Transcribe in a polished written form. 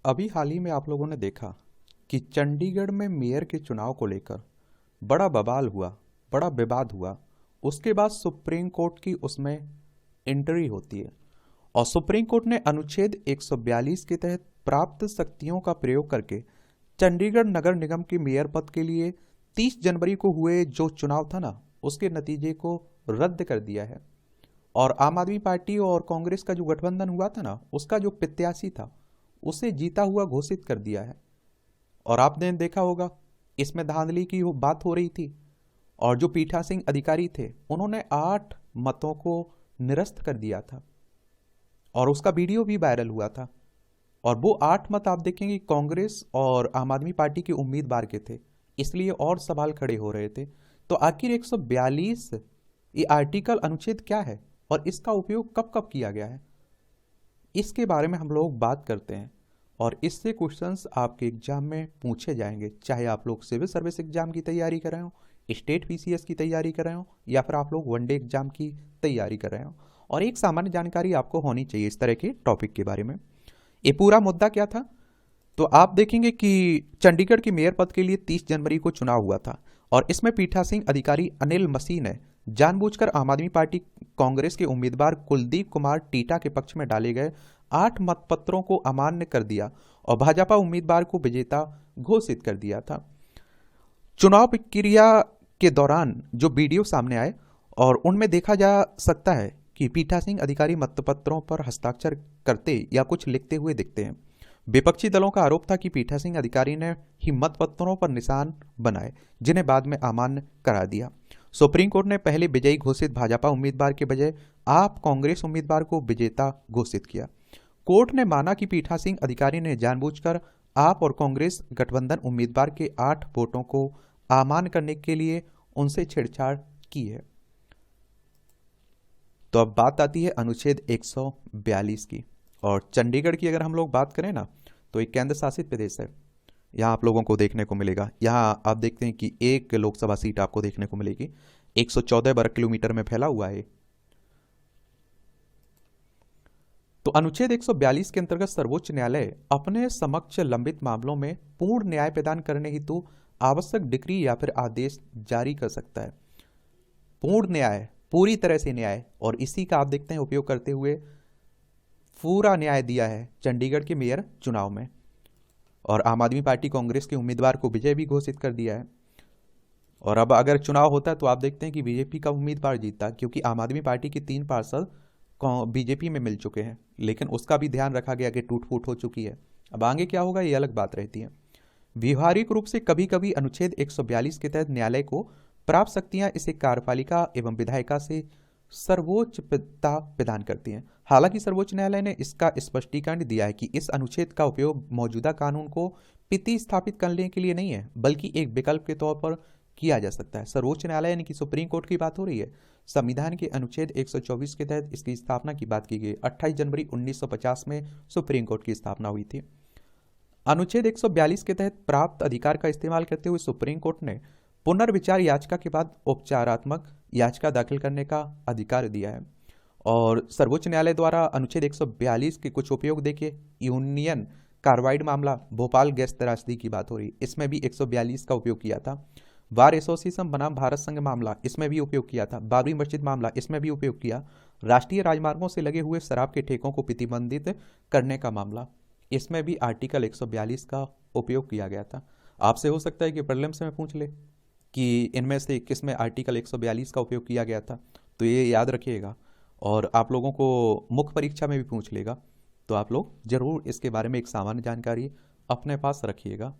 अभी हाल ही में आप लोगों ने देखा कि चंडीगढ़ में मेयर के चुनाव को लेकर बड़ा बवाल हुआ, बड़ा विवाद हुआ। उसके बाद सुप्रीम कोर्ट की उसमें एंट्री होती है और सुप्रीम कोर्ट ने अनुच्छेद 142 के तहत प्राप्त शक्तियों का प्रयोग करके चंडीगढ़ नगर निगम के मेयर पद के लिए 30 जनवरी को हुए जो चुनाव था ना, उसके नतीजे को रद्द कर दिया है। और आम आदमी पार्टी और कांग्रेस का जो गठबंधन हुआ था ना, उसका जो प्रत्याशी था उसे जीता हुआ घोषित कर दिया है। और आपने देखा होगा इसमें धांधली की बात हो रही थी और जो पीठासीन अधिकारी थे उन्होंने 8 मतों को निरस्त कर दिया था और उसका वीडियो भी वायरल हुआ था। और वो 8 मत आप देखेंगे कांग्रेस और आम आदमी पार्टी के उम्मीदवार के थे, इसलिए और सवाल खड़े हो रहे थे। तो आखिर 142 ये आर्टिकल अनुच्छेद क्या है और इसका उपयोग कब कब किया गया है, इसके बारे में हम लोग बात करते हैं। और इससे क्वेश्चंस आपके एग्जाम में पूछे जाएंगे, चाहे आप लोग सिविल सर्विस एग्जाम की तैयारी कर रहे हो, स्टेट पीसीएस की तैयारी कर रहे हो, या फिर आप लोग वनडे एग्जाम की तैयारी कर रहे हो। और एक सामान्य जानकारी आपको होनी चाहिए इस तरह के टॉपिक के बारे में। ये पूरा मुद्दा क्या था, तो आप देखेंगे कि चंडीगढ़ की मेयर पद के लिए 30 जनवरी को चुनाव हुआ था और इसमें पीठासीन अधिकारी अनिल मसीह ने जानबूझकर आम आदमी पार्टी कांग्रेस के उम्मीदवार कुलदीप कुमार टीटा के पक्ष में डाले गए 8 मतपत्रों को अमान्य कर दिया और भाजपा उम्मीदवार को विजेता घोषित कर दिया था। चुनाव प्रक्रिया के दौरान जो वीडियो सामने आए और उनमें देखा जा सकता है कि पीठासीन अधिकारी मतपत्रों पर हस्ताक्षर करते या कुछ लिखते हुए दिखते हैं। विपक्षी दलों का आरोप था कि पीठासीन अधिकारी ने ही मतपत्रों पर निशान बनाए, जिन्हें बाद में अमान्य करा दिया। सुप्रीम कोर्ट ने पहले विजयी घोषित भाजपा उम्मीदवार के बजाय आप कांग्रेस उम्मीदवार को विजेता घोषित किया। कोर्ट ने माना कि पीठासीन अधिकारी ने जानबूझकर आप और कांग्रेस गठबंधन उम्मीदवार के 8 वोटों को अमान्य करने के लिए उनसे छेड़छाड़ की है। तो अब बात आती है अनुच्छेद 142 की। और चंडीगढ़ की अगर हम लोग बात करें ना, तो एक केंद्र शासित प्रदेश है। यहाँ आप लोगों को देखने को मिलेगा, यहाँ आप देखते हैं कि एक लोकसभा सीट आपको देखने को मिलेगी, 114 वर्ग किलोमीटर में फैला हुआ है। तो अनुच्छेद 142 के अंतर्गत सर्वोच्च न्यायालय अपने समक्ष लंबित मामलों में पूर्ण न्याय प्रदान करने हेतु आवश्यक डिक्री या फिर आदेश जारी कर सकता है। पूर्ण न्याय, पूरी तरह से न्याय, और इसी का आप देखते हैं उपयोग करते हुए पूरा न्याय दिया है चंडीगढ़ के मेयर चुनाव में। और आम आदमी पार्टी कांग्रेस के उम्मीदवार को विजय भी घोषित कर दिया है। और अब अगर चुनाव होता है तो आप देखते हैं कि बीजेपी का उम्मीदवार जीतता, क्योंकि आम आदमी पार्टी के 3 पार्षद बीजेपी में मिल चुके हैं, लेकिन उसका भी ध्यान रखा गया कि टूट फूट हो चुकी है। अब आगे क्या होगा ये अलग बात रहती है। व्यवहारिक रूप से कभी कभी अनुच्छेद 142 के तहत न्यायालय को प्राप्त शक्तियां इसे कार्यपालिका एवं विधायिका से सर्वोच्चता प्रदान करती हैं। हालांकि सर्वोच्च न्यायालय ने इसका स्पष्टीकरण दिया है कि इस अनुच्छेद का उपयोग मौजूदा कानून को प्रतिस्थापित करने के लिए नहीं है, बल्कि एक विकल्प के तौर पर किया जा सकता है। सर्वोच्च न्यायालय यानी कि सुप्रीम कोर्ट की बात हो रही है। संविधान के अनुच्छेद 124 के तहत इसकी स्थापना की बात की गई। 28 जनवरी 1950 में सुप्रीम कोर्ट की स्थापना हुई थी। अनुच्छेद 142 के तहत प्राप्त अधिकार का इस्तेमाल करते हुए सुप्रीम कोर्ट ने पुनर्विचार याचिका के बाद उपचारात्मक याचिका दाखिल करने का अधिकार दिया है। और सर्वोच्च न्यायालय द्वारा अनुच्छेद 142 के कुछ उपयोग देखिए। यूनियन कार्बाइड मामला, भोपाल गैस त्रासदी की बात हो रही, इसमें भी 142 का उपयोग किया था। बार एसोसिएशन बनाम भारत संघ मामला, इसमें भी उपयोग किया था। बाबरी मस्जिद मामला, इसमें भी उपयोग किया। राष्ट्रीय राजमार्गों से लगे हुए शराब के ठेकों को प्रतिबंधित करने का मामला, इसमें भी आर्टिकल 142 का उपयोग किया गया था। आपसे हो सकता है कि प्रीलिम्स में पूछ ले कि इनमें से किस में आर्टिकल 142 का उपयोग किया गया था, तो ये याद रखिएगा। और आप लोगों को मुख्य परीक्षा में भी पूछ लेगा, तो आप लोग जरूर इसके बारे में एक सामान्य जानकारी अपने पास रखिएगा।